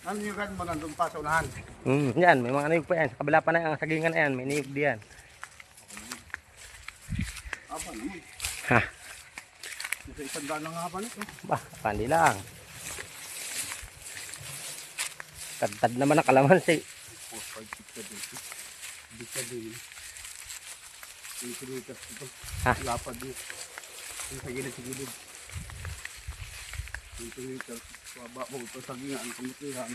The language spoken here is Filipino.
Naniyugan mo nandun pa sa unahan. Yan, may mga niyog pa yan. Sa kabila pa na yan, ang sagingan na yan, may niyog diyan. Apa naman. Ha, Nasa isang daan lang haba nito. bah, pandi lang. Tad naman ang kalamansi. 4, 5, 6, 7, 8. Hindi ka din. 20 meters ito. Ha? Lapad din. Yung sa gilid, sa gilid. 20 meters. Waba mo ito sa gingaan, kamutihan.